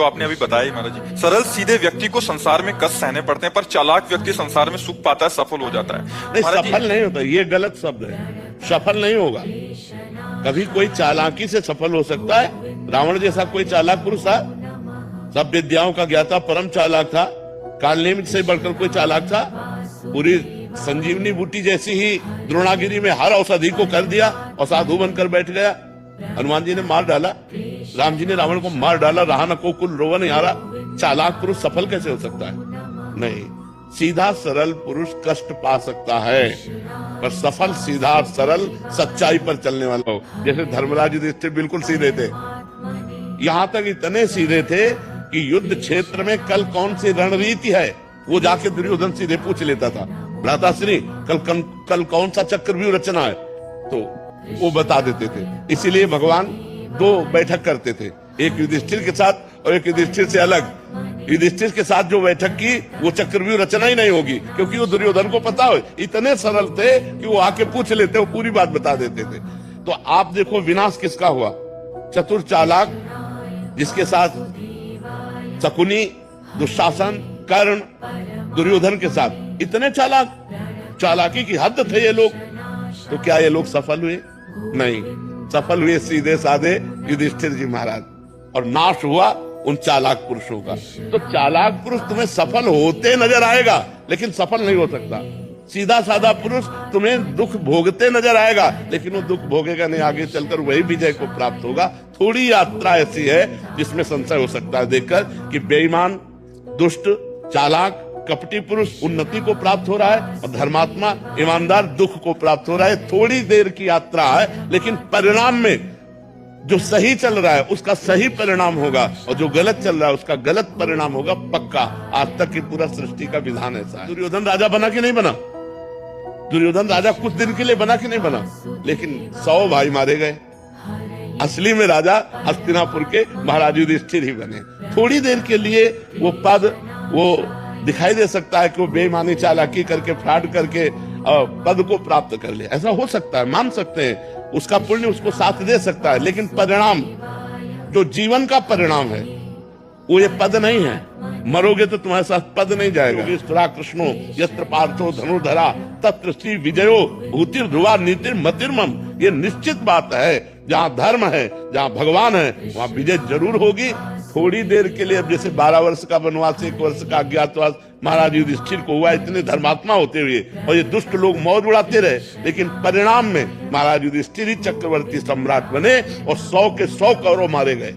तो आपने अभी बताया ही महाराज जी, सरल सीधे व्यक्ति को संसार में कष्ट सहने पड़ते हैं, पर चालाक व्यक्ति संसार में सुख पाता है, सफल हो जाता है। नहीं, महाराज जी, सफल नहीं होता, ये गलत शब्द है। सफल नहीं होगा। कभी कोई चालाकी से सफल हो सकता है। रावण जैसा कोई चालाक पुरुष था, सब विद्याओं का ज्ञाता परम चालाक था। कालनेमित से बढ़कर कोई चालाक था? पूरी संजीवनी बूटी जैसी ही द्रोणागिरी में हर औषधि को कर दिया और साधु बनकर बैठ गया। हनुमान जी ने मार डाला, राम जी ने रावण को मार डाला, रहा न को कुल रोवन हारा। चालाक पुरुष सफल कैसे हो सकता है? नहीं, सीधा सरल पुरुष कष्ट पा सकता है, पर सफल सीधा सरल सच्चाई पर चलने वाला हो। जैसे धर्मराज युधिष्ठिर बिल्कुल सीधे थे, यहां तक इतने सीधे थे कि युद्ध क्षेत्र में कल कौन सी रणनीति है वो जाके दुर्योधन सीधे पूछ लेता था। भ्राताश्री कल कौन सा चक्रव्यूह रचना है, तो वो बता देते थे। इसीलिए भगवान दो बैठक करते थे, एक युधिष्ठिर के साथ और एक युधिष्ठिर से अलग। युधिष्ठिर के साथ जो बैठक की वो चक्रव्यूह रचना ही नहीं होगी, क्योंकि वो दुर्योधन को पता हो। इतने सरल थे कि वो आके पूछ लेते, वो पूरी बात बता देते थे। तो आप देखो विनाश किसका हुआ? चतुर चालाक, जिसके साथ शकुनी, दुशासन, कर्ण, दुर्योधन के साथ इतने चालाक, चालाकी की हद थे ये लोग। तो क्या ये लोग सफल हुए? नहीं, सफल हुए सीधे साधे युधिष्ठिर जी महाराज, और नाश हुआ उन चालाक पुरुषों का। तो चालाक पुरुष तुम्हें सफल होते नजर आएगा, लेकिन सफल नहीं हो सकता। सीधा साधा पुरुष तुम्हें दुख भोगते नजर आएगा, लेकिन वो दुख भोगेगा नहीं, आगे चलकर वही विजय को प्राप्त होगा। थोड़ी यात्रा ऐसी है जिसमें संशय हो सकता है देखकर कि बेईमान, दुष्ट, चालाक, कपटी पुरुष उन्नति को प्राप्त हो रहा है और धर्मात्मा, ईमानदार दुख को प्राप्त हो रहा है। थोड़ी देर की यात्रा है, लेकिन परिणाम में जो सही चल रहा है उसका सही परिणाम होगा, और जो गलत चल रहा है उसका गलत परिणाम होगा पक्का। आज तक की पूरा सृष्टि का विधान ऐसा है। दुर्योधन राजा बना कि नहीं बना? दुर्योधन राजा कुछ दिन के लिए बना कि नहीं बना? लेकिन 100 भाई मारे गए। असली में राजा हस्तिनापुर के महाराज युधिष्ठिर ही बने। थोड़ी देर के लिए वो पद, वो दिखाई दे सकता है कि वो बेईमानी, चालाकी करके, फ्रॉड करके पद को प्राप्त कर ले, ऐसा हो सकता है, मान सकते हैं। उसका पुण्य उसको साथ दे सकता है, लेकिन परिणाम, जो जीवन का परिणाम है, वो ये पद नहीं है। मरोगे तो तुम्हारे साथ पद नहीं जाएगा। कृष्णो यत्र पार्थो धनुर्धरा तत्र श्री विजयो भूतिर ध्रुवा नीतिर मतिर्मम। ये निश्चित बात है, जहाँ धर्म है, जहाँ भगवान है, वहाँ विजय जरूर होगी। थोड़ी देर के लिए, अब जैसे 12 वर्ष का वनवास, 1 वर्ष का अज्ञातवास महाराज युधिष्ठिर को हुआ, इतने धर्मात्मा होते हुए, और ये दुष्ट लोग मौज उड़ाते रहे, लेकिन परिणाम में महाराज युधिष्ठिर ही चक्रवर्ती सम्राट बने और 100 के 100 कौरव मारे गए।